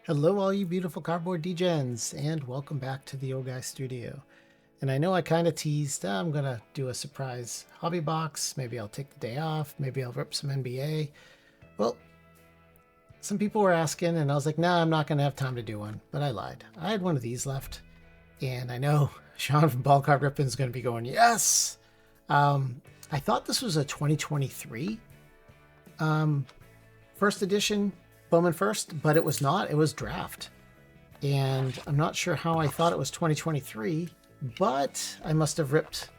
Hello, all you beautiful cardboard degens, and welcome back to the Old Guy Studio. And I know I kind of teased, I'm going to do a surprise hobby box. Maybe I'll take the day off. Maybe I'll rip some NBA. Well, some people were asking, and I was like, nah, I'm not going to have time to do one. But I lied. I had one of these left. And I know Sean from Ball Card Rippin' is going to be going, yes! I thought this was a 2023 first edition Bowman first, but it was not. It was draft. And I'm not sure how I thought it was 2023, but I must have ripped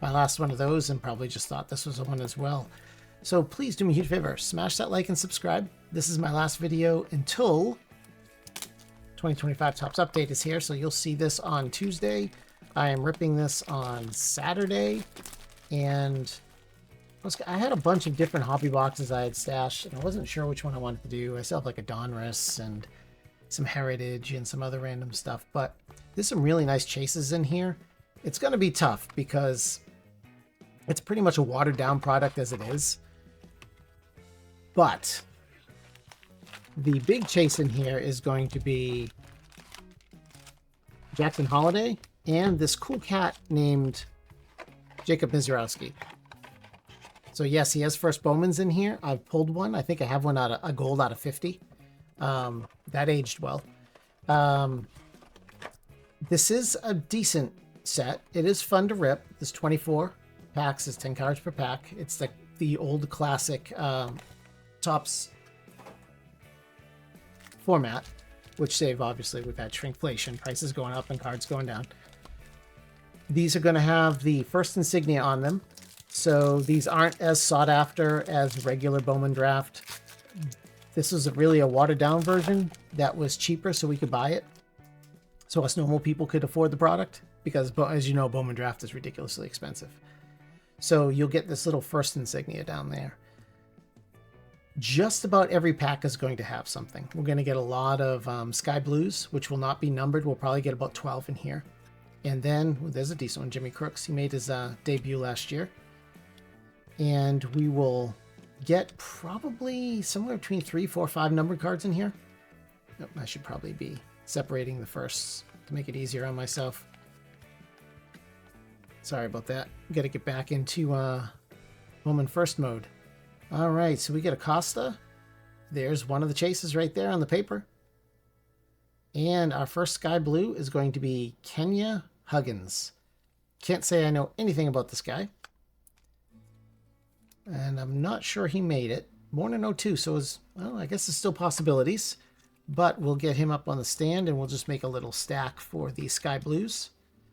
my last one of those and probably just thought this was the one as well. So please do me a huge favor, smash that like and subscribe. This is my last video until 2025 Topps Update is here, so you'll see this on Tuesday. I am ripping this on Saturday, and I had a bunch of different hobby boxes I had stashed, and I wasn't sure which one I wanted to do. I still have like a Donruss and some Heritage and some other random stuff, but there's some really nice chases in here. It's going to be tough because it's pretty much a watered down product as it is. But the big chase in here is going to be Jackson Holliday and this cool cat named Jacob Misiorowski. So yes, he has first Bowmans in here. I've pulled one. I think I have one out of a gold out of 50. That aged well. This is a decent set. It is fun to rip. There's 24 packs. Is 10 cards per pack. It's the old classic Topps format, which obviously we've had shrinkflation, prices going up and cards going down. These are going to have the first insignia on them. So these aren't as sought after as regular Bowman Draft. This was really a watered down version that was cheaper so we could buy it. So us normal people could afford the product because, as you know, Bowman Draft is ridiculously expensive. So you'll get this little first insignia down there. Just about every pack is going to have something. We're going to get a lot of Sky Blues, which will not be numbered. We'll probably get about 12 in here. And then there's a decent one, Jimmy Crooks. He made his debut last year. And we will get probably somewhere between 3, 4, 5 numbered cards in here. Nope, I should probably be separating the firsts to make it easier on myself. Sorry about that. Got to get back into Bowman first mode. All right, so we get Acosta. There's one of the chases right there on the paper. And our first Sky Blue is going to be Kenya Huggins. Can't say I know anything about this guy. And I'm not sure he made it. Born in 02, so well, I guess there's still possibilities. But we'll get him up on the stand, and we'll just make a little stack for the Sky Blues.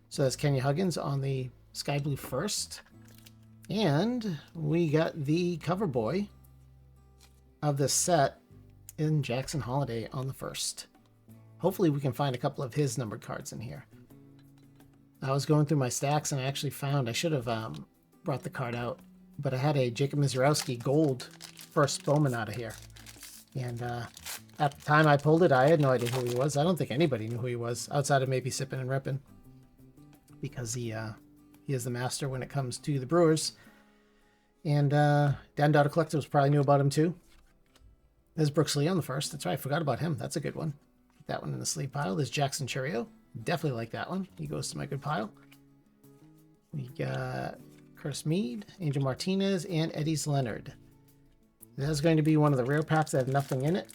So that's Kenya Huggins on the Sky Blue first. And we got the cover boy of this set in Jackson Holliday on the first. Hopefully we can find a couple of his numbered cards in here. I was going through my stacks, and I actually found, I should have brought the card out, but I had a Jacob Misiorowski gold first Bowman out of here. And at the time I pulled it, I had no idea who he was. I don't think anybody knew who he was, outside of maybe sipping and ripping. Because he is the master when it comes to the Brewers. And Dan Daughter Collectibles probably knew about him too. There's Brooks Lee on the first. That's right, I forgot about him. That's a good one. Put that one in the sleeve pile. There's Jackson Churio. Definitely like that one. He goes to my good pile. We got Chris Meade, Angel Martinez, and Eddie's Leonard. That's going to be one of the rare packs that have nothing in it.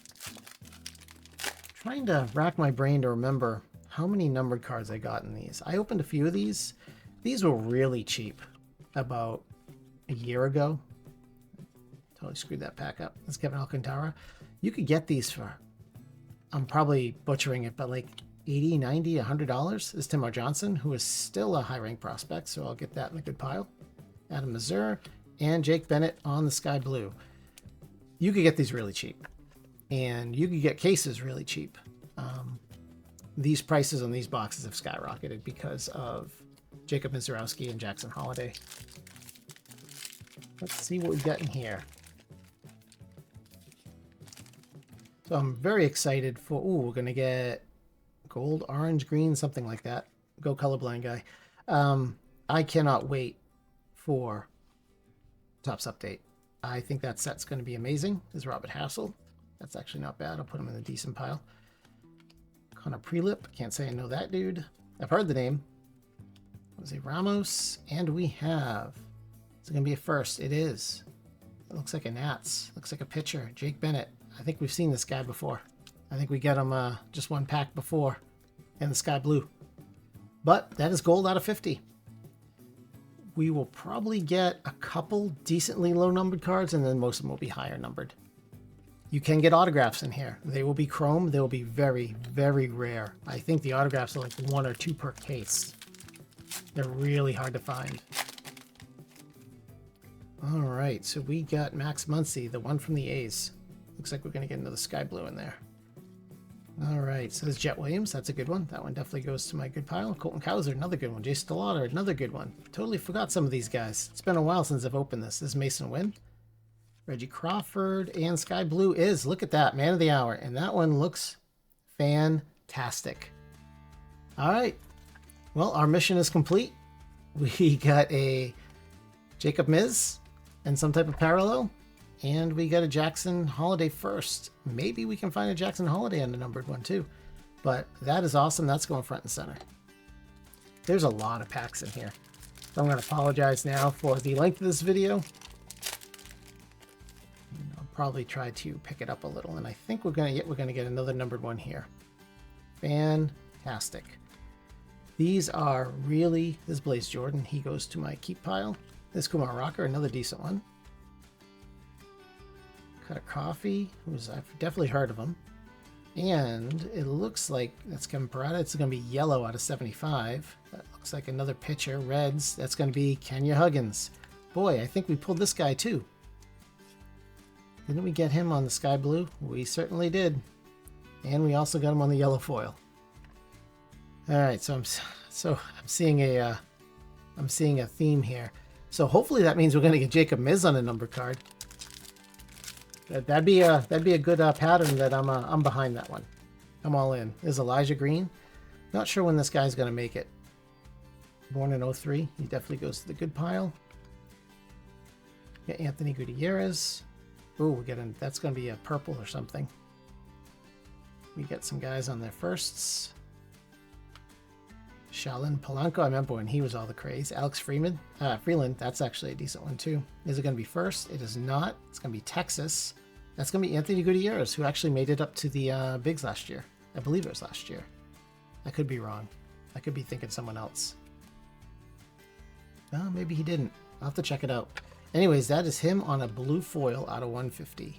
I'm trying to rack my brain to remember how many numbered cards I got in these. I opened a few of these. These were really cheap about a year ago. Totally screwed that pack up. That's Kevin Alcantara. You could get these for, I'm probably butchering it, but like $80, $90, $100. This is Timar Johnson, who is still a high-ranked prospect, so I'll get that in a good pile. Adam Mazur, and Jake Bennett on the Sky Blue. You could get these really cheap, and you could get cases really cheap. These prices on these boxes have skyrocketed because of Jacob Misiorowski and Jackson Holliday. Let's see what we've got in here. So I'm very excited for, we're going to get gold, orange, green, something like that. Go colorblind guy. I cannot wait for Topps Update. I think that set's going to be amazing. Is Robert Hassel. That's actually not bad. I'll put him in a decent pile. Connor Prelip. Can't say I know that dude. I've heard the name. Jose Ramos. And we have... Is it going to be a first? It is. It looks like a Nats. Looks like a pitcher. Jake Bennett. I think we've seen this guy before. I think we got him just one pack before in the sky blue. But that is gold out of 50. We will probably get a couple decently low numbered cards, and then most of them will be higher numbered. You can get autographs in here. They will be chrome. They will be very, very rare. I think the autographs are like 1 or 2 per case. They're really hard to find. All right, so we got Max Muncy, the one from the A's. Looks like we're going to get another sky blue in there. All right, so there's Jett Williams. That's a good one. That one definitely goes to my good pile. Colton Cowser, another good one. Jace DeLauter, another good one. Totally forgot some of these guys. It's been a while since I've opened this. This is Mason Wynn. Reggie Crawford, and sky blue is, look at that, man of the hour. And that one looks fantastic. All right, well, our mission is complete. We got a Jacob Miz and some type of parallel. And we got a Jackson Holliday first. Maybe we can find a Jackson Holliday on the numbered one too. But that is awesome. That's going front and center. There's a lot of packs in here. So I'm going to apologize now for the length of this video. I'll probably try to pick it up a little. And I think we're going to get another numbered one here. Fantastic. These are really... This is Blaze Jordan. He goes to my keep pile. This Kumar Rocker, another decent one. Got a Coffee, who's I've definitely heard of him. And it looks like that's Kevin Parada. It's going to be yellow out of 75. That looks like another pitcher. Reds, that's going to be Kenya Huggins. Boy, I think we pulled this guy too. Didn't we get him on the sky blue? We certainly did. And we also got him on the yellow foil. All right, so I'm seeing a theme here. So hopefully that means we're going to get Jacob Miz on a number card. That'd be a good pattern that I'm behind that one. I'm all in. There's Elijah Green. Not sure when this guy's gonna make it. Born in 03. He definitely goes to the good pile. Got Anthony Gutierrez. Ooh, that's gonna be a purple or something. We get some guys on their firsts. Shalin Polanco, I remember when he was all the craze. Alex Freeland, that's actually a decent one too. Is it going to be first? It is not. It's going to be Texas. That's going to be Anthony Gutierrez, who actually made it up to the Bigs last year. I believe it was last year. I could be wrong. I could be thinking someone else. No, maybe he didn't. I'll have to check it out. Anyways, that is him on a blue foil out of 150.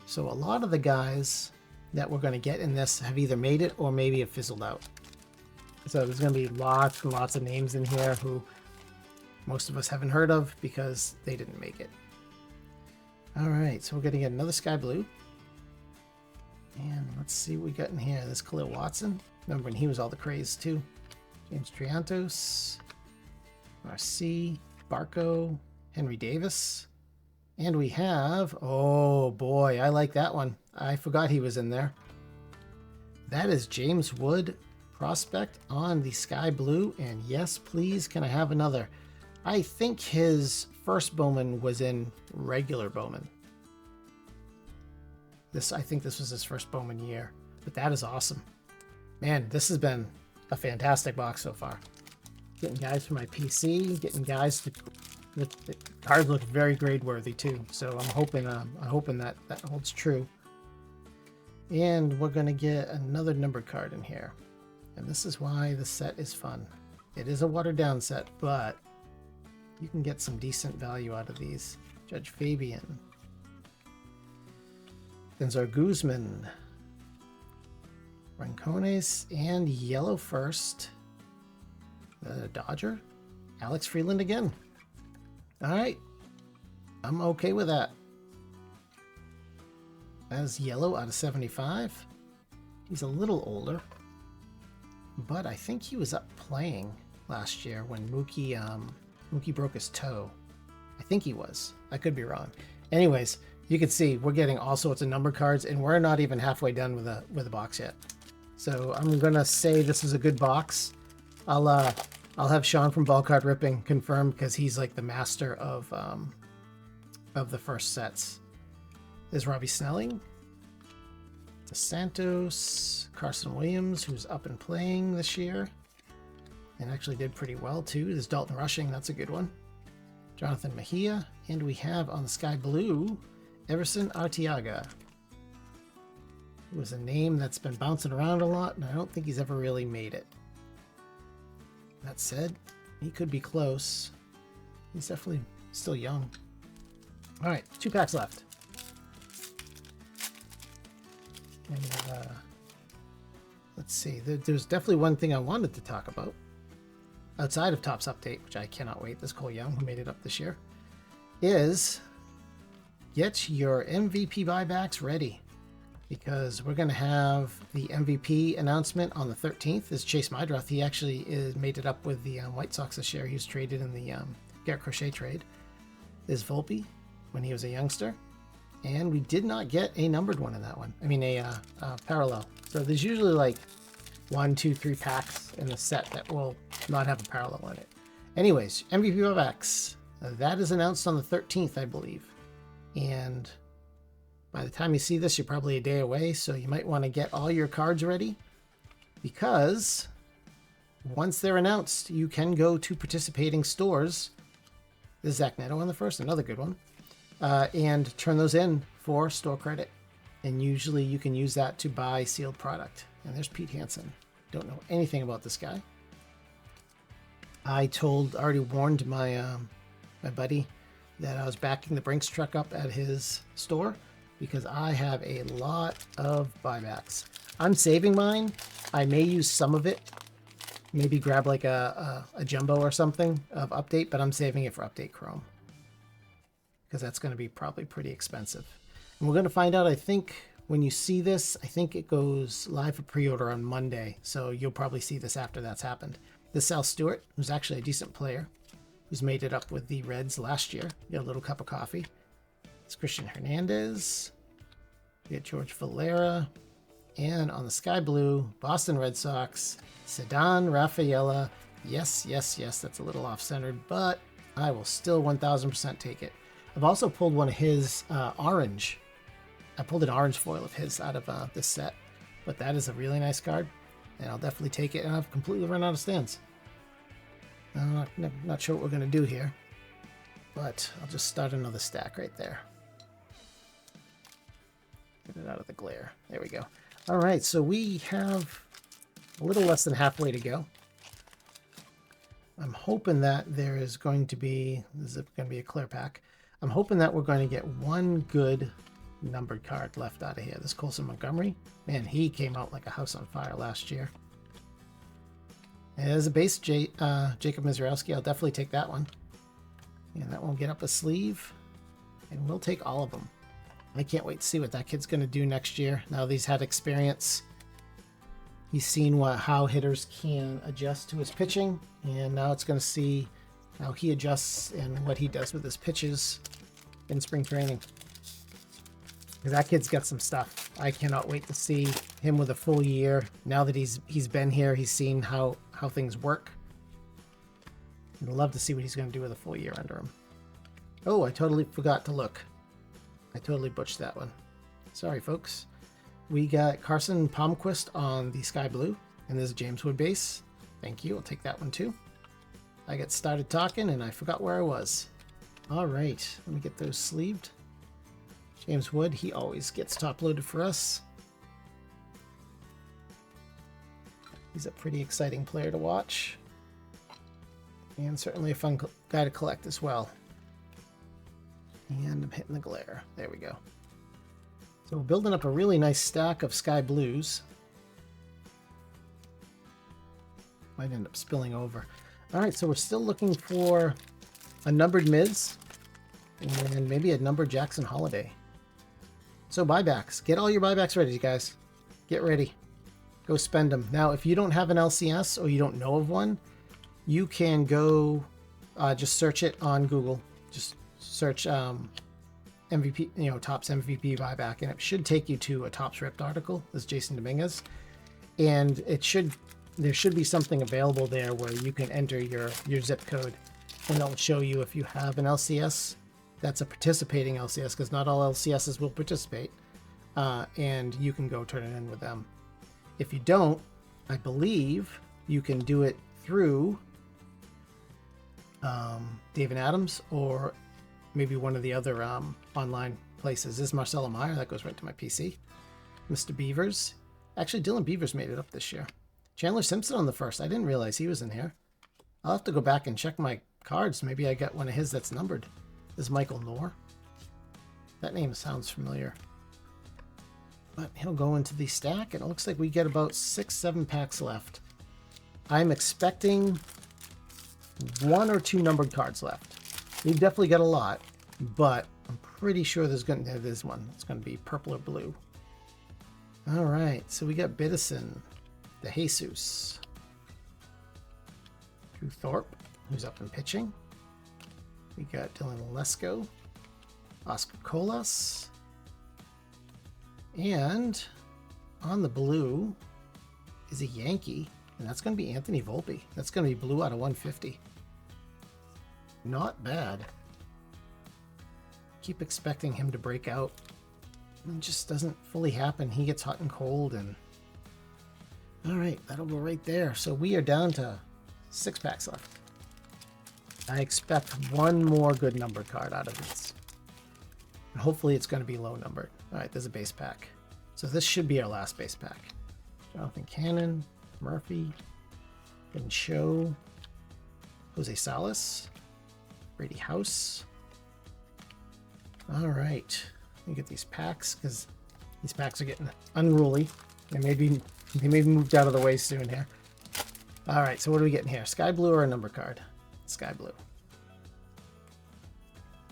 So a lot of the guys that we're going to get in this have either made it or maybe have fizzled out. So there's going to be lots and lots of names in here who most of us haven't heard of because they didn't make it. All right, so we're going to get another sky blue. And let's see what we got in here. This Khalil Watson. Remember when he was all the craze too. James Triantos. Marcy. Barco. Henry Davis. And we have... Oh boy, I like that one. I forgot he was in there. That is James Wood. Prospect on the sky blue, and yes, please, can I have another? I think his first Bowman was in regular Bowman. I think this was his first Bowman year, but that is awesome. Man, this has been a fantastic box so far. Getting guys for my PC, getting guys to... The cards look very grade worthy too, so I'm hoping that holds true. And we're gonna get another numbered card in here. And this is why the set is fun. It is a watered down set, but you can get some decent value out of these. Judge Fabian. Benzar Guzman. Rancones and yellow first. Dodger. Alex Freeland again. All right. I'm okay with that. That's yellow out of 75. He's a little older. But I think he was up playing last year when Mookie broke his toe. I think he was. I could be wrong. Anyways, you can see we're getting all sorts of number cards, and we're not even halfway done with a box yet. So I'm gonna say this is a good box. I'll have Sean from Ball Card Ripping confirm because he's like the master of the first sets. There's Robbie Snelling. DeSantos, Carson Williams, who's up and playing this year and actually did pretty well too. There's Dalton Rushing, that's a good one. Jonathan Mejia, and we have on the sky blue, Aeverson Arteaga. It was a name that's been bouncing around a lot, and I don't think he's ever really made it. That said, he could be close. He's definitely still young. All right, 2 packs left. And let's see, there's definitely one thing I wanted to talk about outside of Topps Update, which I cannot wait. This Cole Young, who made it up this year, is get your MVP buybacks ready, because we're going to have the MVP announcement on the 13th. Is Chase Mydroth. He actually made it up with the White Sox this year. He was traded in the Garrett Crochet trade. Is Volpe when he was a youngster. And we did not get a numbered one in that one. I mean, a parallel. So there's usually like 1, 2, 3 packs in the set that will not have a parallel in it. Anyways, MVP buybacks. That is announced on the 13th, I believe. And by the time you see this, you're probably a day away, so you might want to get all your cards ready, because once they're announced, you can go to participating stores. This is Zach Neto on the first, another good one, and turn those in for store credit. And usually you can use that to buy sealed product. And there's Pete Hansen. Don't know anything about this guy. I already warned my my buddy that I was backing the Brinks truck up at his store, because I have a lot of buybacks. I'm saving mine. I may use some of it, maybe grab like a jumbo or something of Update, but I'm saving it for Update Chrome, because that's going to be probably pretty expensive. And we're going to find out, I think, when you see this, I think it goes live for pre-order on Monday, so you'll probably see this after that's happened. This Sal Stewart, who's actually a decent player, who's made it up with the Reds last year. Get a little cup of coffee. It's Christian Hernandez. We get George Valera. And on the sky blue, Boston Red Sox, Ceddanne, Rafaela. Yes, yes, yes, that's a little off-centered, but I will still 1000% take it. I've also pulled one of his orange. I pulled an orange foil of his out of this set, but that is a really nice card, and I'll definitely take it. And I've completely run out of stands. I'm not sure what we're going to do here, but I'll just start another stack right there. Get it out of the glare. There we go. All right, so we have a little less than halfway to go. I'm hoping that there is going to be, this is going to be a clear pack. I'm hoping that we're going to get one good numbered card left out of here. This Colson Montgomery, man, he came out like a house on fire last year. And as a base, Jacob Misiorowski, I'll definitely take that one. And that won't get up a sleeve. And we'll take all of them. I can't wait to see what that kid's going to do next year. Now that he's had experience, he's seen how hitters can adjust to his pitching. And now it's going to see how he adjusts and what he does with his pitches in spring training. Because that kid's got some stuff. I cannot wait to see him with a full year. Now that he's been here, he's seen how things work. I'd love to see what he's going to do with a full year under him. Oh, I totally forgot to look. I totally butchered that one. Sorry, folks. We got Carson Palmquist on the sky blue, and there's a James Wood base. Thank you. I'll take that one too. I got started talking and I forgot where I was. All right, let me get those sleeved. James Wood, he always gets top loaded for us. He's a pretty exciting player to watch. And certainly a fun guy to collect as well. And I'm hitting the glare. There we go. So we're building up a really nice stack of sky blues. Might end up spilling over. All right, so we're still looking for a numbered Miz and maybe a numbered Jackson Holliday. So buybacks. Get all your buybacks ready, you guys. Get ready. Go spend them. Now, if you don't have an LCS or you don't know of one, you can go just search it on Google. Just search MVP, Topps MVP buyback, and it should take you to a Topps Ripped article. This is Jason Dominguez, and there should be something available there where you can enter your zip code, and it'll show you if you have an LCS that's a participating LCS, because not all LCSs will participate. and you can go turn it in with them. If you don't, I believe you can do it through Dave and Adams or maybe one of the other online places. This is Marcelo Meyer. That goes right to my PC. Mr. Beavers. Actually, Dylan Beavers made it up this year. Chandler Simpson on the first. I didn't realize he was in here. I'll have to go back and check my cards. Maybe I got one of his that's numbered. This is Michael Knorr. That name sounds familiar. But he'll go into the stack, and it looks like we get about 6-7 packs left. I'm expecting 1 or 2 numbered cards left. We've definitely got a lot, but I'm pretty sure there's one. It's going to be purple or blue. All right, so we got Biddison, the Jesus, Drew Thorpe, who's up in pitching. We got Dylan Lesko, Oscar Colas, and on the blue is a Yankee, and that's going to be Anthony Volpe. That's going to be blue out of 150. Not bad. Keep expecting him to break out. It just doesn't fully happen. He gets hot and cold, and all right, that'll go right there. So we are down to 6 packs left. I expect 1 more good numbered card out of this. And hopefully it's going to be low numbered. All right, there's a base pack. So this should be our last base pack. Jonathan Cannon, Murphy, Show, Jose Salas, Brady House. All right, let me get these packs because these packs are getting unruly. They may be moved out of the way soon here. All right, so what are we getting here? Sky blue or a number card? Sky blue.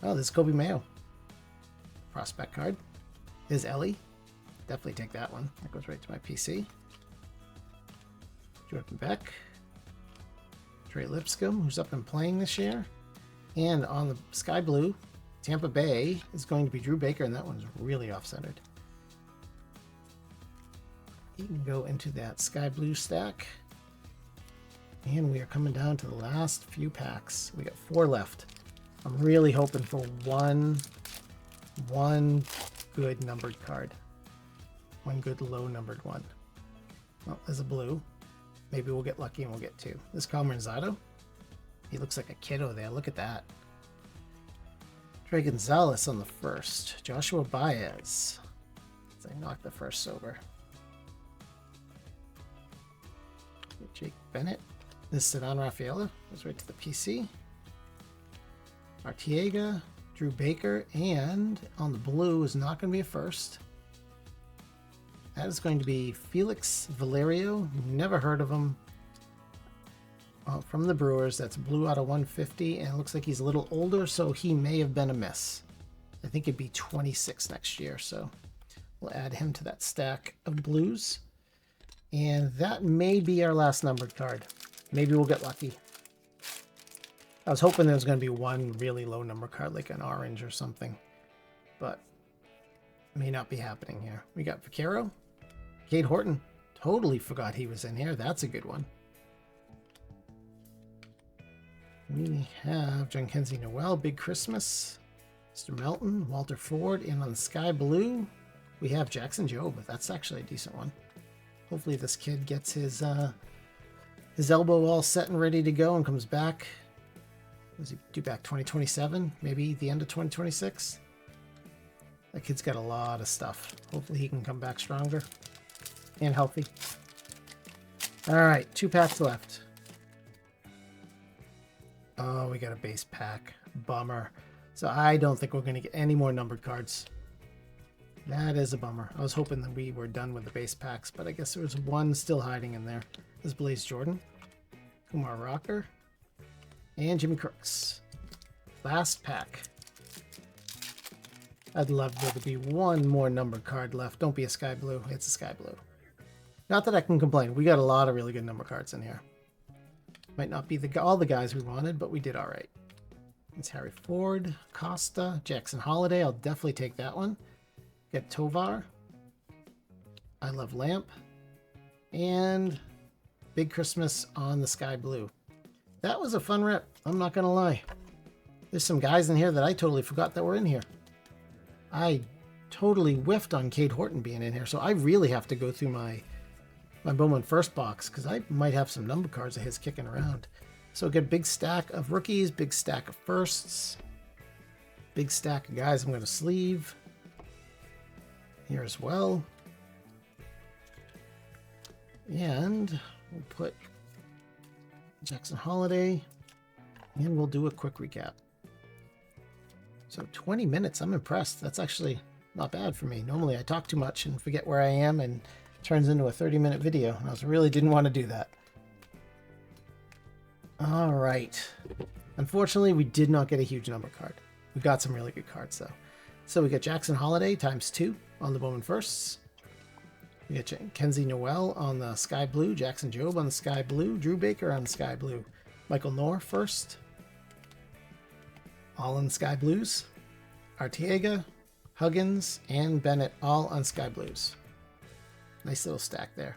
Oh, this is Kobe Mayo. Prospect card. Is Elly. Definitely take that one. That goes right to my PC. Jordan Beck. Trey Lipscomb, who's up and playing this year. And on the sky blue, Tampa Bay is going to be Drew Baker, and that one's really off-centered. You can go into that sky blue stack. And we are coming down to the last few packs. We got 4 left. I'm really hoping for one good numbered card. One good low numbered one. Well, there's a blue. Maybe we'll get lucky and we'll get 2. This is Calmerzado. He looks like a kiddo there. Look at that. Trey Gonzalez on the first. Joshua Baez. As I knock the first sober. Jake Bennett. This is Ceddanne Rafaela. Goes right to the PC. Arteaga. Drew Baker. And on the blue is not going to be a first. That is going to be Felix Valerio. Never heard of him. From the Brewers. That's blue out of 150. And it looks like he's a little older, so he may have been a miss. I think it'd be 26 next year. So we'll add him to that stack of blues. And that may be our last numbered card. Maybe we'll get lucky. I was hoping there was going to be one really low number card, like an orange or something. But may not be happening here. We got Vaquero. Cade Horton. Totally forgot he was in here. That's a good one. We have Jhonkensy Noel, Big Christmas. Mr. Melton, Walter Ford. And on the sky blue, we have Jackson Jobe. That's actually a decent one. Hopefully this kid gets his elbow all set and ready to go and comes back. Does he do back 2027? Maybe the end of 2026? That kid's got a lot of stuff. Hopefully he can come back stronger and healthy. All right, 2 packs left. Oh, we got a base pack. Bummer. So I don't think we're going to get any more numbered cards. That is a bummer. I was hoping that we were done with the base packs, but I guess there was one still hiding in there. This is Blaze Jordan, Kumar Rocker, and Jimmy Crooks. Last pack. I'd love there to be one more numbered card left. Don't be a sky blue. It's a sky blue. Not that I can complain. We got a lot of really good number cards in here. Might not be all the guys we wanted, but we did all right. It's Harry Ford, Costa, Jackson Holliday. I'll definitely take that one. Get Tovar. I Love Lamp. And Big Christmas on the sky blue. That was a fun rep. I'm not going to lie. There's some guys in here that I totally forgot that were in here. I totally whiffed on Cade Horton being in here, so I really have to go through my Bowman first box, because I might have some number cards of his kicking around. So get a big stack of rookies, big stack of firsts, big stack of guys I'm going to sleeve here as well. And we'll put Jackson Holliday, and we'll do a quick recap. So 20 minutes, I'm impressed. That's actually not bad for me. Normally I talk too much and forget where I am, and it turns into a 30-minute video, and I really didn't want to do that. All right. Unfortunately, we did not get a huge number card. We got some really good cards, though. So we got Jackson Holliday ×2 on the Bowman firsts. We got Jhonkensy Noel on the Sky Blue, Jackson Jobe on the Sky Blue, Drew Baker on the Sky Blue, Michael Knorr first, all on Sky Blues, Arteaga, Huggins, and Bennett all on Sky Blues. Nice little stack there.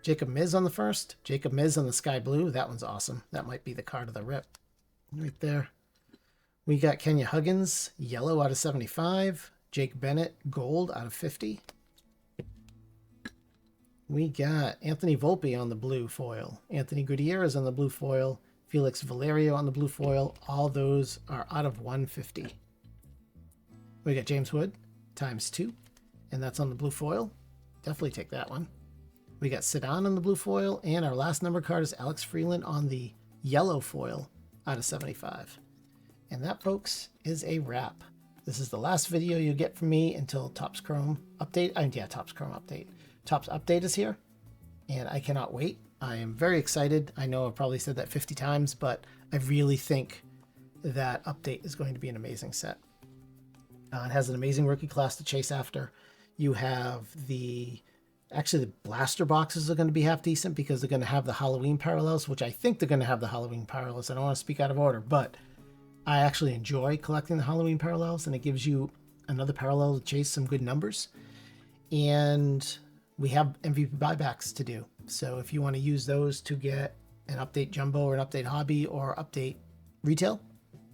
Jacob Miz on the first, Jacob Miz on the Sky Blue. That one's awesome. That might be the card of the rip right there. We got Kenya Huggins, yellow out of 75, Jake Bennett, gold out of 50. We got Anthony Volpe on the blue foil, Anthony Gutierrez on the blue foil, Felix Valerio on the blue foil. All those are out of 150. We got James Wood ×2, and that's on the blue foil. Definitely take that one. We got Ceddanne on the blue foil, and our last number card is Alex Freeland on the yellow foil out of 75. And that, folks, is a wrap. This is the last video you'll get from me until Topps Chrome update. Topps Chrome update. Topps update is here, and I cannot wait. I am very excited. I know I've probably said that 50 times, but I really think that update is going to be an amazing set. It has an amazing rookie class to chase after. You have actually the blaster boxes are going to be half decent because they're going to have the Halloween parallels, which I think they're going to have the Halloween parallels. I don't want to speak out of order, but I actually enjoy collecting the Halloween parallels, and it gives you another parallel to chase some good numbers. And we have MVP buybacks to do. So if you want to use those to get an update jumbo or an update hobby or update retail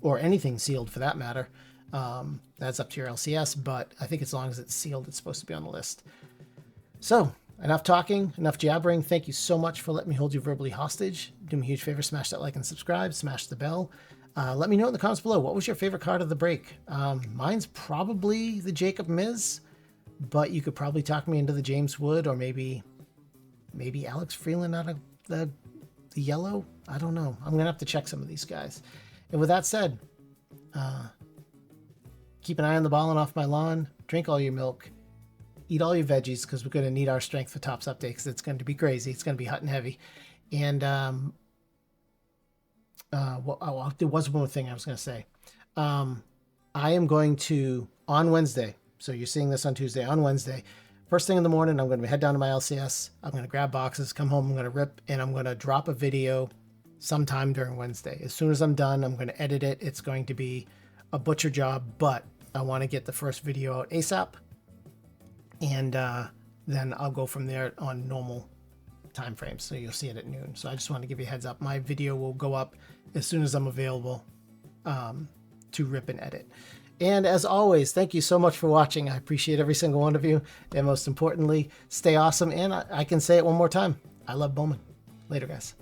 or anything sealed for that matter, that's up to your LCS. But I think as long as it's sealed, it's supposed to be on the list. So enough talking, enough jabbering. Thank you so much for letting me hold you verbally hostage. Do me a huge favor, smash that like and subscribe, smash the bell. Let me know in the comments below, what was your favorite card of the break? Mine's probably the Jacob Miz, but you could probably talk me into the James Wood or maybe Alex Freeland out of the yellow. I don't know. I'm going to have to check some of these guys. And with that said, keep an eye on the ball and off my lawn. Drink all your milk. Eat all your veggies, because we're going to need our strength for Topps update, because it's going to be crazy. It's going to be hot and heavy. And there was one more thing I was going to say. I am going to, on Wednesday, so you're seeing this on Tuesday, on Wednesday, first thing in the morning, I'm going to head down to my LCS. I'm going to grab boxes, come home, I'm going to rip, and I'm going to drop a video sometime during Wednesday. As soon as I'm done, I'm going to edit it. It's going to be a butcher job, but I want to get the first video out ASAP. And then I'll go from there on normal time frames. So you'll see it at noon. So I just want to give you a heads up. My video will go up as soon as I'm available to rip and edit. And as always, thank you so much for watching. I appreciate every single one of you. And most importantly, stay awesome. And I can say it one more time. I love Bowman. Later, guys.